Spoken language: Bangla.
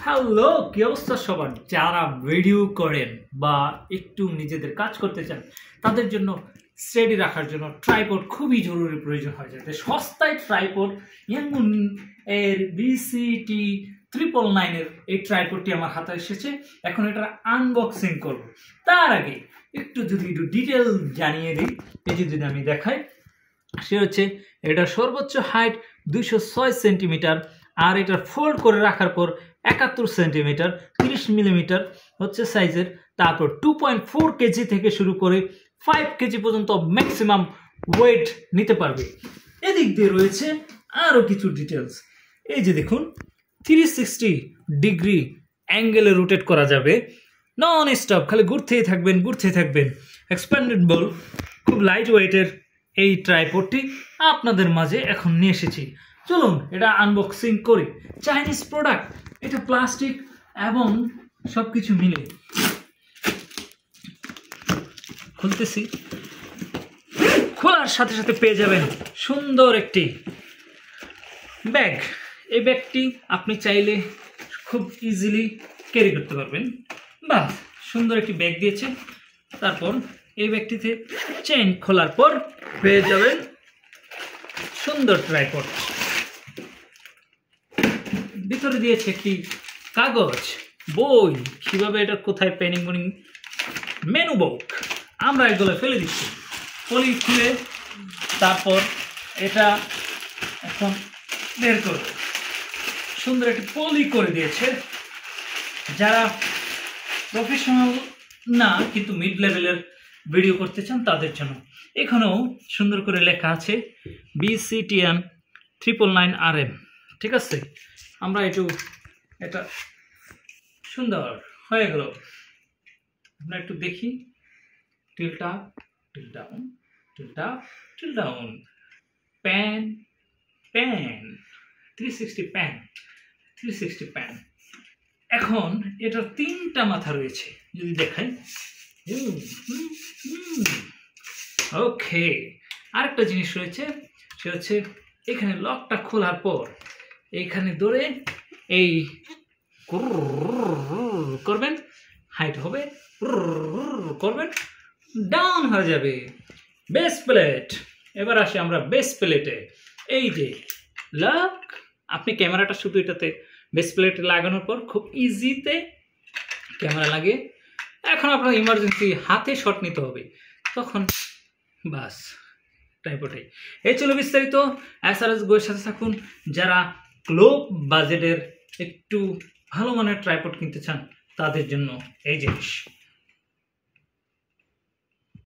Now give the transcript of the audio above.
হ্যালো, কি অবস্থা সবার? যারা ভিডিও করেন বা একটু নিজেদের কাজ করতে চান তাদের জন্য স্টেডি রাখার জন্য ট্রাইপড খুবই জরুরি প্রয়োজন হয়। যাতে সস্তায় ট্রাইপড ইয়াঙ্গুন এর BCT 999 এর এই ট্রাইপডটি আমার হাতে এসেছে। এখন এটা আনবক্সিং করব। তার আগে একটু ডিটেল জানিয়ে দিই। এই যদি আমি দেখাই, সে হচ্ছে এটা সর্বোচ্চ হাইট 206 সেন্টিমিটার, আর এটা ফোল্ড করে রাখার পর 71 সেন্টিমিটার 30 মিলিমিটার হচ্ছে সাইজের। তারপর 2.4 কেজি থেকে শুরু করে 5 কেজি পর্যন্ত ম্যাক্সিমাম ওয়েট নিতে পারবে। এদিক দিয়ে রয়েছে আরও কিছু ডিটেলস। এই যে দেখুন, 360 ডিগ্রি অ্যাঙ্গেলে রোটেট করা যাবে, নন স্টপ, খালি ঘুরতেই থাকবেন। এক্সপ্যান্ডেবল, খুব লাইট ওয়েটের এই ট্রাইপডটি আপনাদের মাঝে এখন নিয়ে এসেছি। চলুন এটা আনবক্সিং করি। চাইনিজ প্রোডাক্ট, এটা প্লাস্টিক এবং সব কিছু মিলে। খুলতেছি, খোলার সাথে সাথে পেয়ে যাবেন সুন্দর একটি ব্যাগ। এই ব্যাগটি আপনি চাইলে খুব ইজিলি ক্যারি করতে পারবেন। বাহ, সুন্দর একটি ব্যাগ দিয়েছে। তারপর এই ব্যাগটিতে চেইন খোলার পর পেয়ে যাবেন সুন্দর ট্রাইপড। ভিতরে দিয়েছে একটি কাগজ, বই, কিভাবে এটা কোথায় পেনিং মেনু বুক। আমরা এগুলো ফেলে দিচ্ছি, পলি খুলে তারপর এটা এখন বের করব। সুন্দর একটি পলি করে দিয়েছে। যারা প্রফেশনাল না কিন্তু মিড লেভেলের ভিডিও করতে চান তাদের জন্য। এখানেও সুন্দর করে লেখা আছে BCTN 999 RM। ঠিক আছে, আমরা এটা সুন্দর হয়ে গেল। আমরা একটু দেখি, tilt up, tilt down, tilt up, tilt down, pan 360 pan. এখন এটার 3টা মাথা রয়েছে, যদি দেখাই। ওকে, আরেকটা জিনিস রয়েছে, সে হচ্ছে এখানে লকটা খোলার পর এইখানে ধরে এই করবেন, হাইট হবে, করবেন, ডাউন হয়ে যাবে। Base plate. এবার আসি আমরা বেস প্লেটে। এই যে লক, আপনি ক্যামেরাটা শুধু এটাতে বেস প্লেটে লাগানোর পর খুব ইজিতে ক্যামেরা লাগে। এখন আপনার ইমার্জেন্সি হাতে শট নিতে হবে, তখন বাস ট্রাইপডে। এই ছিল বিস্তারিত। SRS গোয়ের সাথে থাকুন। যারা লো বাজেটের একটু ভালো মানের ট্রাইপড কিনতে চান তাদের জন্য এই জিনিস।